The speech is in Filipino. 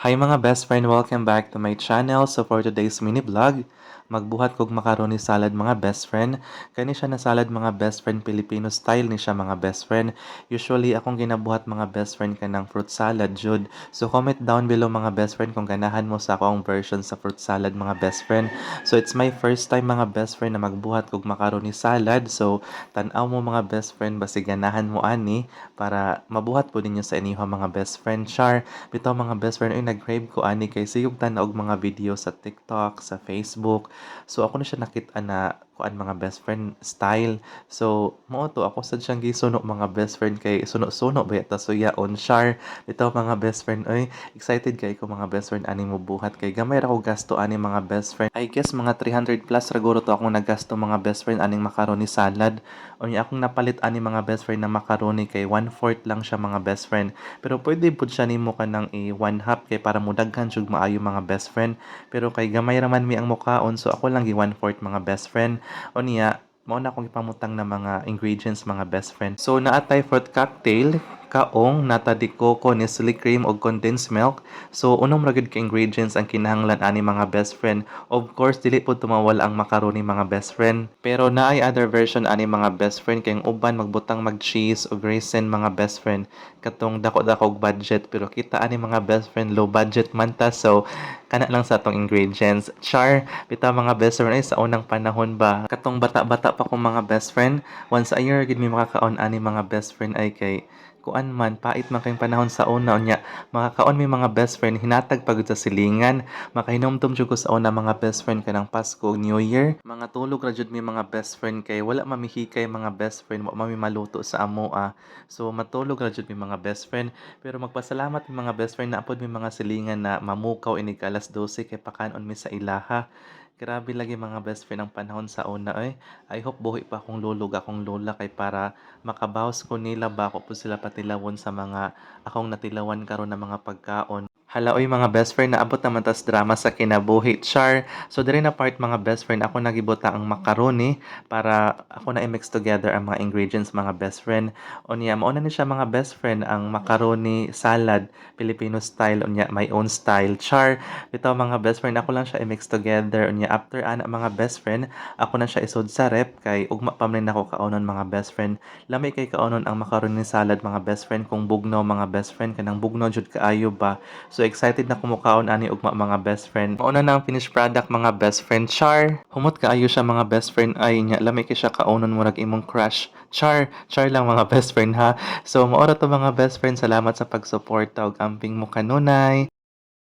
Hi mga best friend, welcome back to my channel. So for today's mini vlog, magbuhat kog macaroni salad mga best friend. Kani siya na salad mga best friend, Filipino style ni siya mga best friend. Usually akong ginabuhat mga best friend kanang fruit salad jud. So comment down below mga best friend kung ganahan mo sa akong version sa fruit salad mga best friend. So it's my first time mga best friend na magbuhat kog macaroni salad. So tan-aw mo mga best friend basi ganahan mo ani para mabuhat po ninyo sa inyo mga best friend. Char, bitaw mga best friend ay nag-crave ko ani kay siyog tanaw og mga video sa TikTok, sa Facebook. So ako na siya nakita na kuan mga best friend style. So mao to ako sad siyang gisuno mga best friend kay suno-suno ba yata suya on char. Bitaw mga best friend ay excited kay ko mga best friend ani mo buhat kay gamay ra ko gasto ani mga best friend. I guess mga 300 plus raguro to akong nagasto mga best friend aning macaroni salad. Unya akong napalit ani mga best friend na macaroni kay 1/4 lang siya mga best friend. Pero pwede pud siya nimo kanang i-one half kay para mudaghan jud maayo mga best friend. Pero kay gamay raman mi ang mukaon so ako lang gi 1/4 mga best friend. O niya, mao na akong ipamutang na mga ingredients mga best friend. So naatay fruit cocktail, kaong, nata de coco, Nestle cream ug condensed milk. So unom ra gid ka ingredients ang kinahanglan ani mga best friend. Of course dili pud tumawala ang macaroni mga best friend. Pero naay other version ani mga best friend kay ang uban magbutang mag cheese ug raisin mga best friend. Katong dako-dako og budget pero kita ani mga best friend low budget man ta so kana lang sa atong ingredients. Char, bitaw mga best friend ay sa unang panahon ba. Katong bata-bata pa kong mga best friend, once a year gid mi makakaon ani mga best friend ay kay kuan man pait man kayong panahon sa una unya makakaon mi mga best friend hinatag pagud sa silingan makahinomdom jud ko sa una mga best friend kanang Pasko ug New Year mga tulog ra jud mi mga best friend kay wala mamihikay mga best friend wa mami maluto sa amoa so matulog ra jud mi mga best friend pero magpasalamat mi mga best friend na apod mi mga silingan na mamukaw inig alas 12 kay pakanon mi sa ilaha. Grabe lagi mga best friend ang panahon sa una eh. I hope buhi pa akong lulog akong lola kay para makabawas ko nila ba ako po sila patilawon sa mga akong natilawan karon na mga pagkaon. Hala oy mga best friend naabot naman tas drama sa kinabuhi char. So diri na part mga best friend ako nagibuta ang macaroni para ako na i-mix together ang mga ingredients mga best friend. Unya mao na ni siya mga best friend ang macaroni salad Filipino style unya my own style char. Bitaw mga best friend ako lang siya i-mix together unya after ana mga best friend ako na siya isod sa rep kay ugma pa man ako kaonon mga best friend. Lamay kay kaonon ang macaroni salad mga best friend kung bugnaw mga best friend kanang bugnaw jud kaayo ba. So excited na kumukaon ani ugma mga best friend. Mauna na ang finished product mga best friend char. Humot kaayo siya mga best friend ay nya lamay kay siya kaonon murag imong crush. Char, char lang mga best friend ha. So maora to mga best friend salamat sa pagsuporta ug amping mo kanunay.